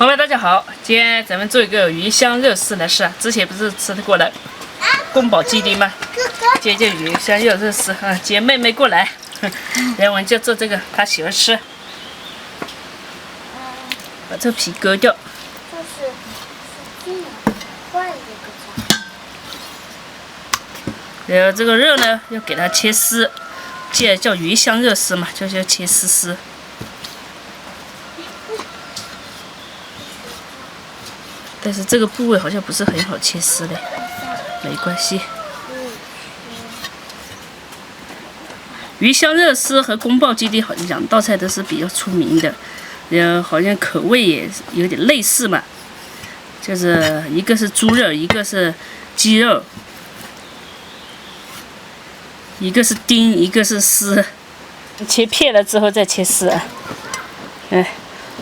朋友们，大家好！今天咱们做一个鱼香肉丝来试。之前不是吃过了宫保鸡丁吗？今天就鱼香肉丝啊！今天妹妹过来，然后我们就做这个，她喜欢吃。把这皮割掉。就是这样换一个然后这个肉呢，要给它切丝，既然叫鱼香肉丝嘛，就是要切丝丝。但是这个部位好像不是很好切丝的，没关系。鱼香肉丝和宫保鸡丁好像两道菜都是比较出名的，然后好像口味也有点类似嘛，就是一个是猪肉，一个是鸡肉，一个是丁，一个是丝。切片了之后再切丝啊。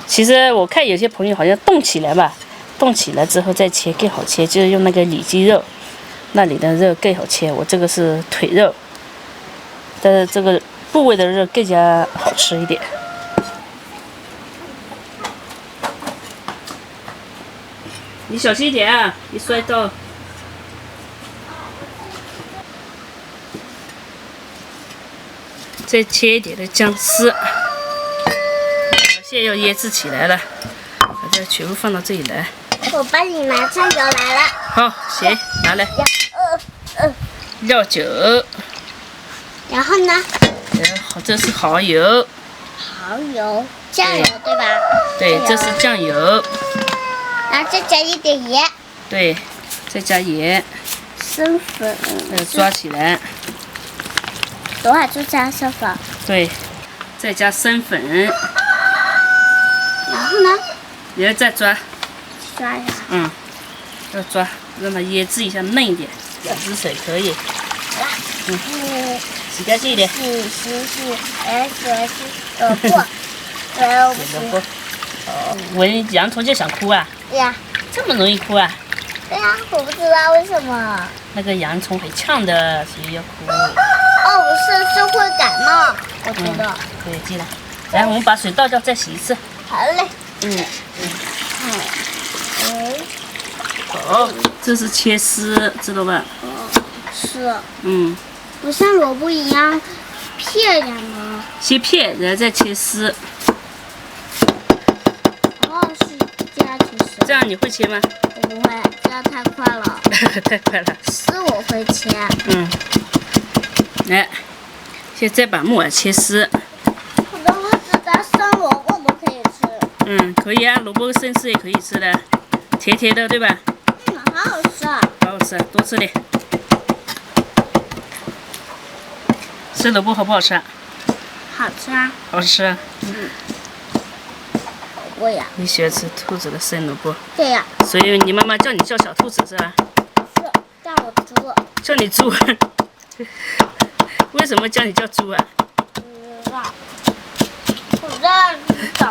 其实我看有些朋友好像冻起来吧。冻起来之后再切更好切，就是用那个里脊肉，那里的肉更好切。我这个是腿肉，但是这个部位的肉更加好吃一点。你小心一点啊，一摔到。再切一点的姜丝，现在要腌制起来了，把这全部放到这里来。我帮你拿酱油来了。好，行，拿来。料酒。然后呢？好，这是蚝油。蚝油、酱油对吧？对，这是酱油。然后再加一点盐。对，再加盐。生粉。抓起来。等会儿就加生粉。对，再加生粉。然后呢？然后再抓。抓呀。要抓，让它腌制一下嫩一点。2支水可以。好了。洗干净一点。洗，萝卜。萝卜。闻洋葱就想哭啊？对呀。这么容易哭啊？对呀，我不知道为什么。那个洋葱很呛的，所以要哭。哦，不是，是会感冒，我觉得。可以记了。来，我们把水倒掉，再洗一次。好嘞。好，这是切丝，知道吧？是。不像萝卜一样片呀吗？切片，然后再切丝。是这样切丝。这样你会切吗？我不会，这样太快了。太快了。丝我会切。来，现在把木耳切丝。我的我只当生萝卜都可以吃。可以啊，萝卜生吃也可以吃的，甜甜的，对吧？好好吃啊！好好吃，多吃点。吃萝卜好不好吃啊？好吃啊！好吃啊。萝卜呀。你喜欢吃兔子的生萝卜？对呀。所以你妈妈叫你叫小兔子是吧？是，叫我猪。叫你猪？为什么叫你叫猪啊？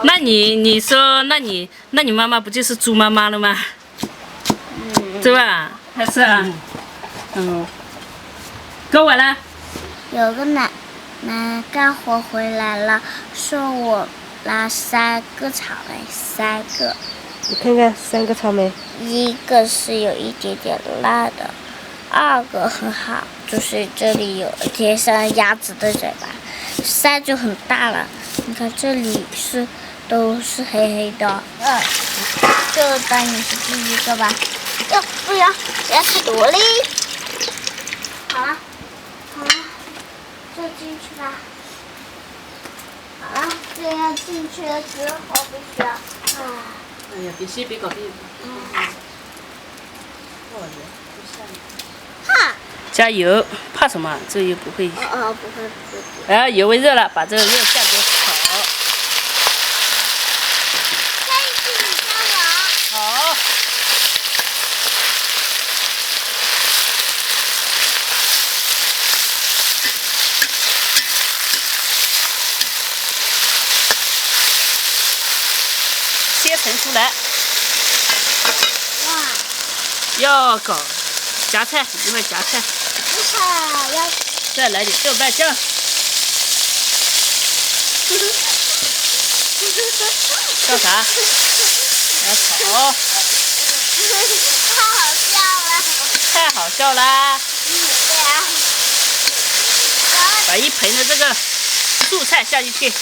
那你说，那你妈妈不就是猪妈妈了吗？对吧？还是啊？割完了。有个奶奶干活回来了，说我拿3个草莓，3个。你看看3个草莓，一个是有一点点辣的，2个很好，就是这里有贴上鸭子的嘴巴，3就很大了。你看这里都是黑黑的。就当你是第一个吧。不要，这样太多嘞。好了，就进去吧。好了，这样进去了之后必须要。哎呀，别搞别。哈。加油，怕什么？这又不会。不会。然后油温热了，把这个肉下锅炒。好。切成出来。哇。要搞夹菜，一会儿夹菜。要再来点豆瓣酱。干啥？来炒，太好笑了。太好笑啦！对啊。把一盆的这个素菜下进去，哇，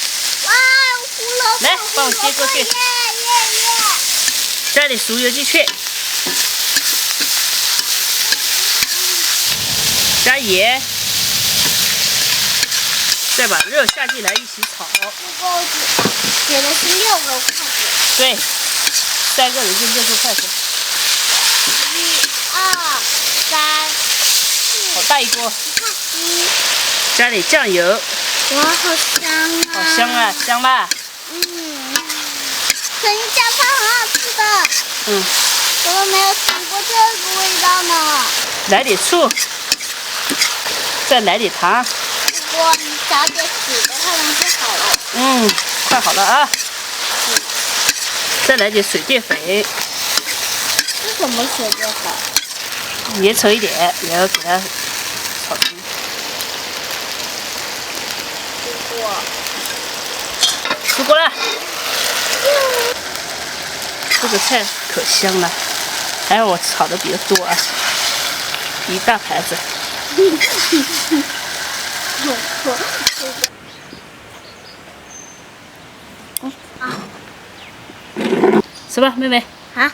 胡萝卜！来帮我接过去耶耶耶！加点熟油进去，加盐，再把肉下进来一起炒。不够写的是6个筷子。对，3个人就6个筷子， 1、2、3、好大一锅。 4。加点酱油，哇，好香啊！好香啊，香吧？肯定加饭很好吃的。嗯，怎么没有尝过这个味道呢？来点醋，再来点糖。如果你加点水的话，能就好了。嗯，快好了啊！再来点水淀粉，这怎么水淀粉？粘稠一点，然后给它炒均。出锅了，这个菜可香了，还有我炒的比较多啊，一大盘子。吃吧，妹妹，啊，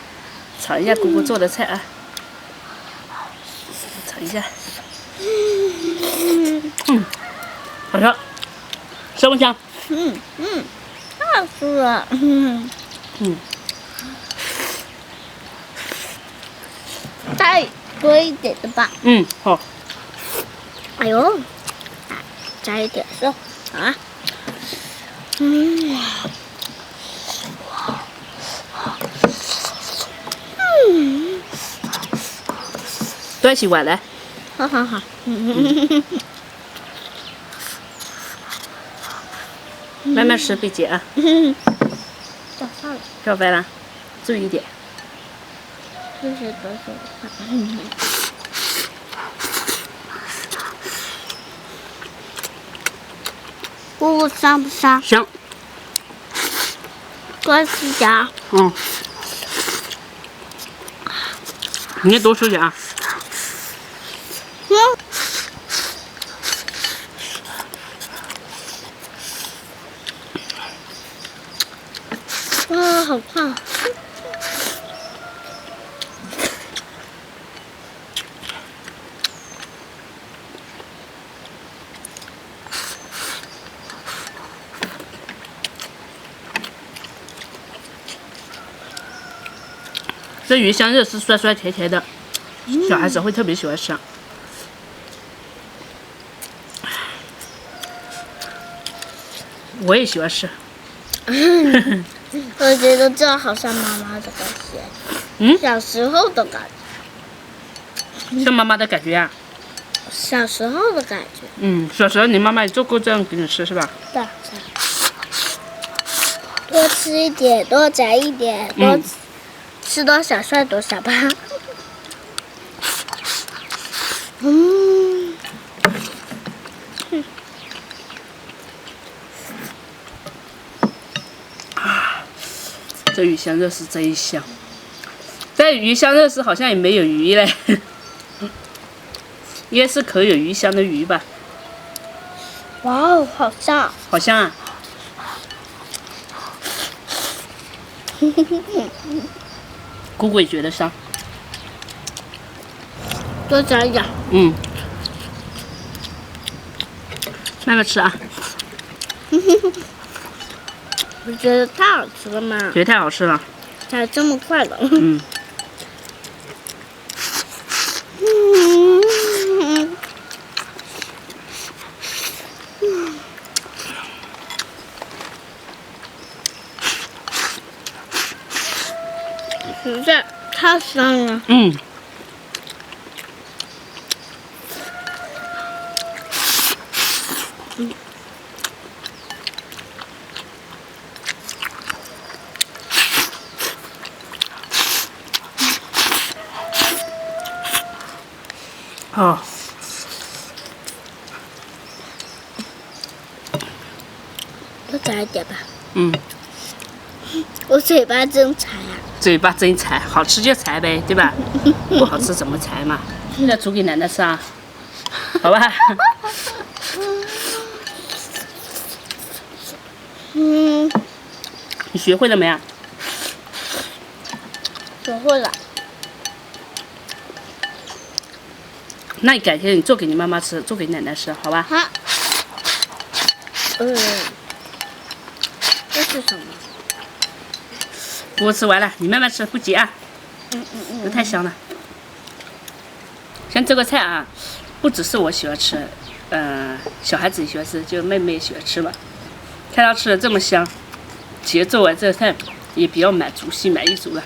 尝一下姑姑做的菜啊，尝一下，好吃，香不香？太好吃了。再多一点的吧。好。哎呦，加一点肉啊。端起碗来。好好好。慢慢吃，贝姐啊。掉饭了，掉饭了，注意一点。这是多少饭？姑姑香不香？香。多吃点儿。你也多吃点啊。哇，好烫！这鱼香肉丝酸酸甜甜的，小孩子会特别喜欢吃。我也喜欢吃。我觉得这好像妈妈的感觉。小时候的感觉。像妈妈的感觉啊。小时候的感觉。小时候你妈妈也做过这样给你吃是吧？对。多吃一点，多夹一点，多吃多少算多少吧。这鱼香肉丝真香，但鱼香肉丝好像也没有鱼嘞，应该是可有鱼香的鱼吧？哇哦，好香！好香啊！姑姑也觉得香。多夹一点。慢慢吃啊。我觉得太好吃了嘛！觉得太好吃了。才这么快了。实在太香了。哦，多夹一点吧。我嘴巴真馋呀。嘴巴真馋，好吃就馋呗，对吧？不好吃怎么馋嘛？现在煮给奶奶吃啊，好吧？嗯，你学会了没啊？学会了。那你改天你做给你妈妈吃，做给奶奶吃，好吧？好。这是什么？我吃完了，你慢慢吃，不急啊。这太香了。像这个菜啊，不只是我喜欢吃，小孩子也喜欢吃，就妹妹也喜欢吃嘛。看她吃的这么香，节奏啊，这个菜也比较满足，心满意足了。